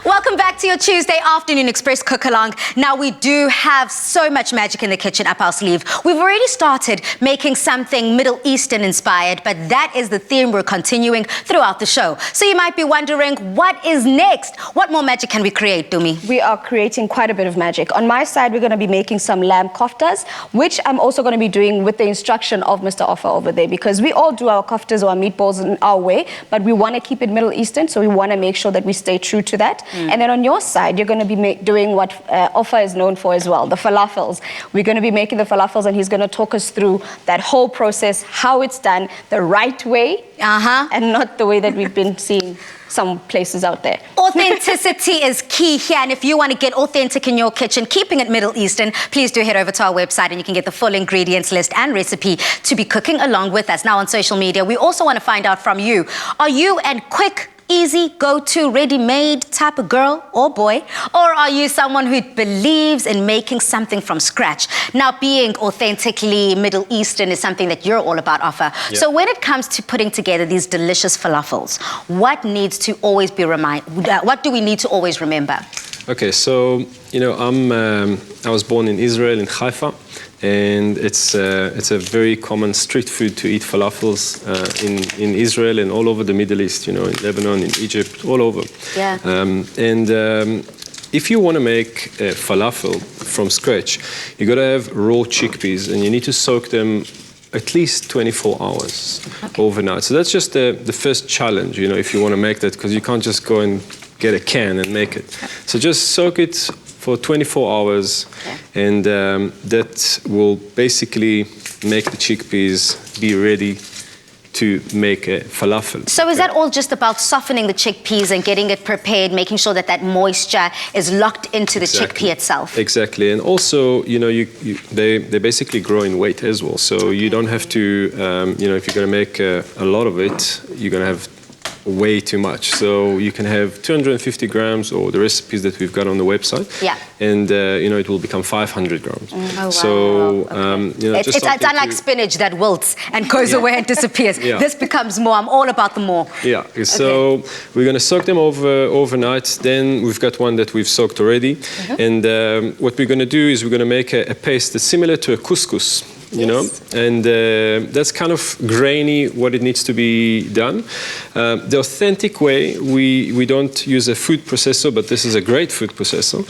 Welcome back to your Tuesday Afternoon Express Cook-Along. Now, we do have so much magic in the kitchen up our sleeve. We've already started making something Middle Eastern inspired, but that is the theme we're continuing throughout the show. So you might be wondering, what is next? What more magic can we create, Dumi? We are creating quite a bit of magic. On my side, we're going to be making some lamb koftas, which I'm also going to be doing with the instruction of Mr. Ofer over there, because we all do our koftas or our meatballs in our way, but we want to keep it Middle Eastern, so we want to make sure that we stay true to that. And then on your side, you're going to be doing what Ofer is known for as well, the falafels. We're going to be making the falafels, and he's going to talk us through that whole process, how it's done the right way, and not the way that we've been seeing some places out there. Authenticity is key here, and if you want to get authentic in your kitchen, keeping it Middle Eastern, please do head over to our website and you can get the full ingredients list and recipe to be cooking along with us. Now on social media, we also want to find out from you. Are you a quick, easy, go-to, ready-made type of girl or boy? Or are you someone who believes in making something from scratch? Now, being authentically Middle Eastern is something that you're all about, Ofer. Yeah. So when it comes to putting together these delicious falafels, what needs to always be what do we need to always remember? Okay, so, you know, I was born in Israel, in Haifa, and it's a very common street food to eat falafels in Israel and all over the Middle East, you know, in Lebanon, in Egypt, all over. Yeah. If you want to make a falafel from scratch, you got to have raw chickpeas, and you need to soak them at least 24 hours overnight. So that's just the first challenge, you know, if you want to make that, because you can't just go and get a can and make it. So just soak it for 24 hours, and that will basically make the chickpeas be ready to make a falafel. So is that all just about softening the chickpeas and getting it prepared, making sure that that moisture is locked into the chickpea itself? Exactly, and also, you know, they basically grow in weight as well. So you don't have to, you know, if you're going to make a lot of it, you're going to have way too much. So you can have 250 grams, or the recipes that we've got on the website. Yeah. And, you know, it will become 500 grams. Oh, wow. So, you know, it's unlike spinach that wilts and goes away and disappears. This becomes more. I'm all about the more. Yeah. So we're going to soak them overnight. Then we've got one that we've soaked already. And what we're going to do is we're going to make a paste that's similar to a couscous. You know, and that's kind of grainy, what it needs to be done. The authentic way, we don't use a food processor, but this is a great food processor.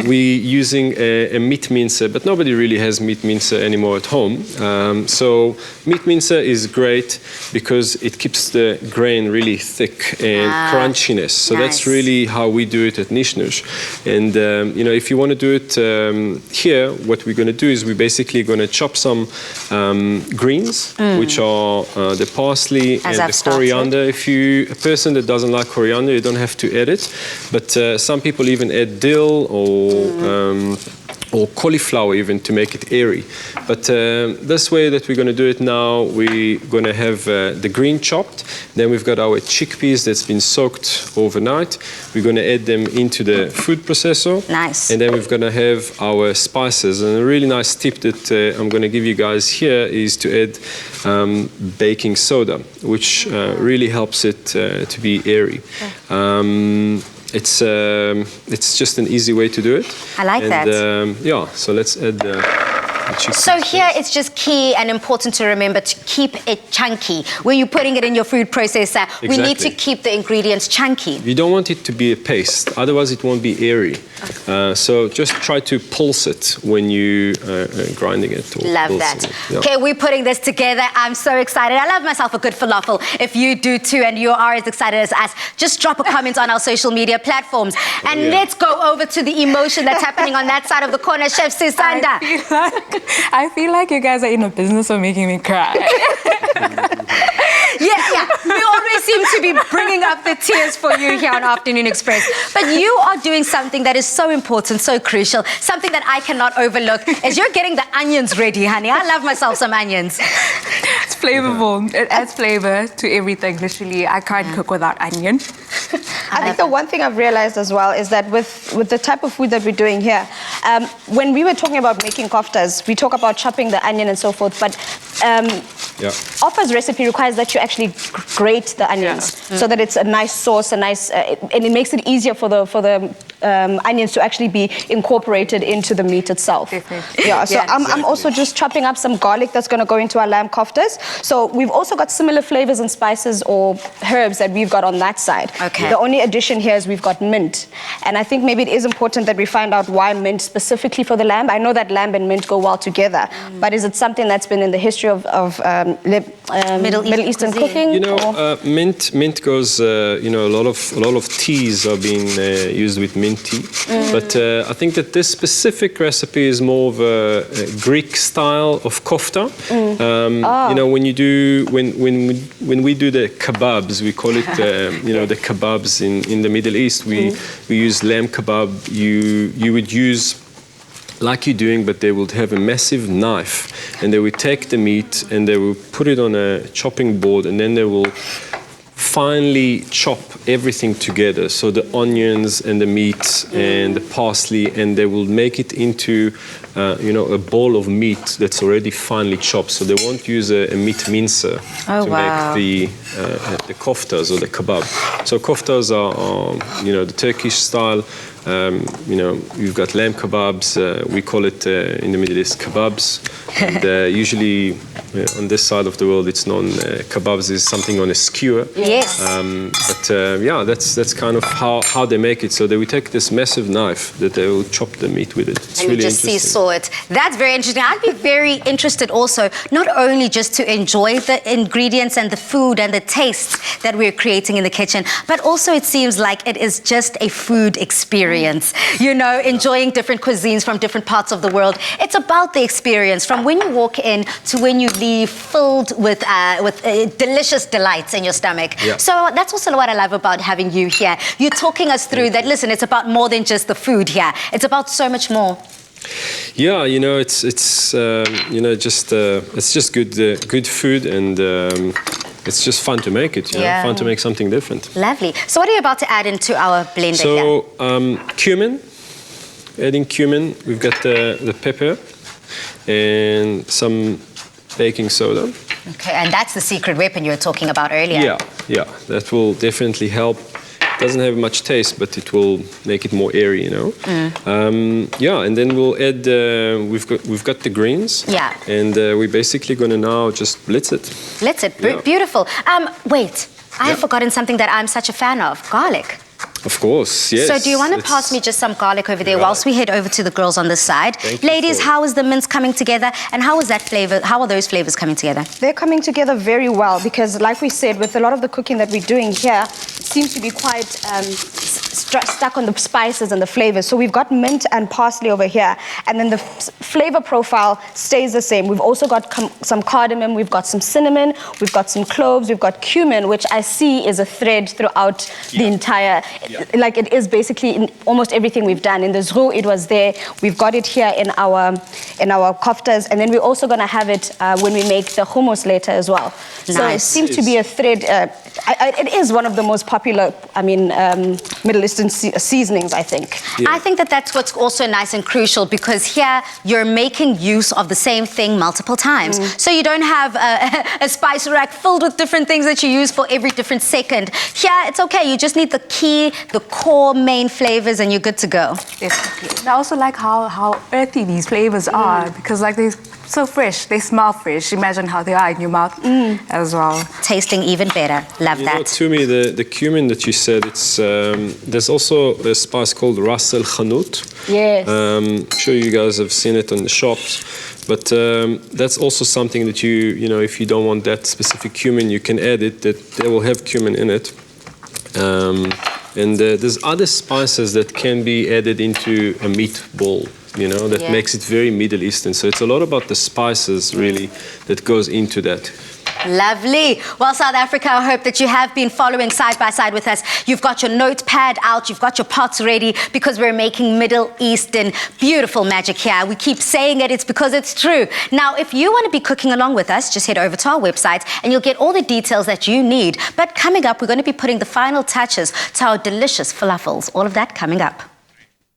We're using a meat mincer, but nobody really has meat mincer anymore at home. So meat mincer is great because it keeps the grain really thick and crunchiness. So that's really how we do it at Nishnush. And, you know, if you want to do it here, what we're going to do is we're basically going to chop some greens, which are the parsley and the coriander. If you're a person that doesn't like coriander, you don't have to add it. But some people even add dill or cauliflower even to make it airy. But this way that we're going to do it now, we're going to have the green chopped. Then we've got our chickpeas that's been soaked overnight. We're going to add them into the food processor. Nice. And then we're going to have our spices. And a really nice tip that I'm going to give you guys here is to add baking soda, which really helps it to be airy. It's just an easy way to do it. I like that. Yeah, so let's add the chickpeas. So here it's just key and important to remember to keep it chunky. When you're putting it in your food processor, we need to keep the ingredients chunky. You don't want it to be a paste, otherwise it won't be airy. So just try to pulse it when you grinding it. Love that. Okay, we're putting this together. I'm so excited. I love myself a good falafel. If you do too, and you are as excited as us, just drop a comment on our social media platforms. And let's go over to the emotion that's happening on that side of the corner. Chef Sisanda. I feel like you guys are in a business of making me cry. Yeah. We always seem to be bringing up the tears for you here on Afternoon Express. But you are doing something that is so important, so crucial, something that I cannot overlook, is you're getting the onions ready, honey. I love myself some onions. It's flavorful. It adds flavor to everything. Literally, I can't cook without onion. I think the one thing I've realized as well is that with the type of food that we're doing here, when we were talking about making koftas, we talk about chopping the onion and so forth, but Ofer's recipe requires that you actually grate the onions so that it's a nice sauce, and it makes it easier for the onions to actually be incorporated into the meat itself. Yeah, so I'm also just chopping up some garlic that's going to go into our lamb koftas. So we've also got similar flavors and spices or herbs that we've got on that side. Okay. The only addition here is we've got mint. And I think maybe it is important that we find out why mint specifically for the lamb. I know that lamb and mint go well together, but is it something that's been in the history of Middle Eastern cooking? You know, mint goes. You know, a lot of teas are being used with mint tea, but I think that this specific recipe is more of a Greek style of kofta. You know, when we do the kebabs, we call it you know, the kebabs in the Middle East. We use lamb kebab. You would use, like you're doing, but they would have a massive knife, and they would take the meat and they will put it on a chopping board, and then they will finely chop everything together. So the onions and the meat and the parsley, and they will make it into you know, a bowl of meat that's already finely chopped. So they won't use a meat mincer to make the koftas or the kebab. So koftas are you know, the Turkish style. You know, you've got lamb kebabs. We call it in the Middle East kebabs. And usually on this side of the world, it's known kebabs is something on a skewer. Yes. But yeah, that's kind of how they make it. So they will take this massive knife that they will chop the meat with it. It's and really you just interesting. saw it. That's very interesting. I'd be very interested also, not only just to enjoy the ingredients and the food and the tastes that we're creating in the kitchen, but also it seems like it is just a food experience. You know, enjoying different cuisines from different parts of the world. It's about the experience from when you walk in to when you leave, filled with delicious delights in your stomach. Yeah. So that's also what I love about having you here. You're talking us through that. Listen, it's about more than just the food here. It's about so much more. Yeah, you know, it's you know, just it's just good food, and it's just fun to make it. You know, fun to make something different. Lovely. So what are you about to add into our blender here? So cumin, adding cumin. We've got the pepper and some baking soda. Okay, and that's the secret weapon you were talking about earlier. Yeah, that will definitely help. Doesn't have much taste, but it will make it more airy, you know. Yeah, and then we'll add. We've got the greens. Yeah. And we're basically gonna now just blitz it. Blitz it. Beautiful. Wait, I have forgotten something that I'm such a fan of: garlic. Of course, yes. So do you want to pass me just some garlic over there whilst we head over to the girls on this side? Ladies, how is the mince coming together, and how is that flavor? How are those flavors coming together? They're coming together very well because, like we said, with a lot of the cooking that we're doing here, it seems to be quite stuck on the spices and the flavors. So we've got mint and parsley over here, and then the flavor profile stays the same. We've also got some cardamom, we've got some cinnamon, we've got some cloves, we've got cumin, which I see is a thread throughout the entire. Like it is basically in almost everything we've done. In the Zhoug, it was there. We've got it here in our koftas, and then we're also going to have it when we make the hummus later as well. Nice. So it seems to be a thread. It is one of the most popular, Middle Eastern seasonings, I think. I think that's what's also nice and crucial, because here you're making use of the same thing multiple times. So you don't have a spice rack filled with different things that you use for every different second. Here, it's okay. You just need the key, the core main flavors, and you're good to go. Definitely. I also like how earthy these flavors are, because like they're so fresh, they smell fresh. Imagine how they are in your mouth as well. Tasting even better. Love You that. know, to me, the cumin that you said, it's there's also a spice called Ras El Hanout. Yes. I'm sure you guys have seen it in the shops. But that's also something that you know, if you don't want that specific cumin, you can add it. That they will have cumin in it. And there's other spices that can be added into a meatball, you know, that makes it very Middle Eastern. So it's a lot about the spices, really, that goes into that. Lovely. Well, South Africa, I hope that you have been following side by side with us. You've got your notepad out, you've got your pots ready, because we're making Middle Eastern beautiful magic here. We keep saying it, it's because it's true. Now, if you want to be cooking along with us, just head over to our website and you'll get all the details that you need. But coming up, we're going to be putting the final touches to our delicious falafels. All of that coming up.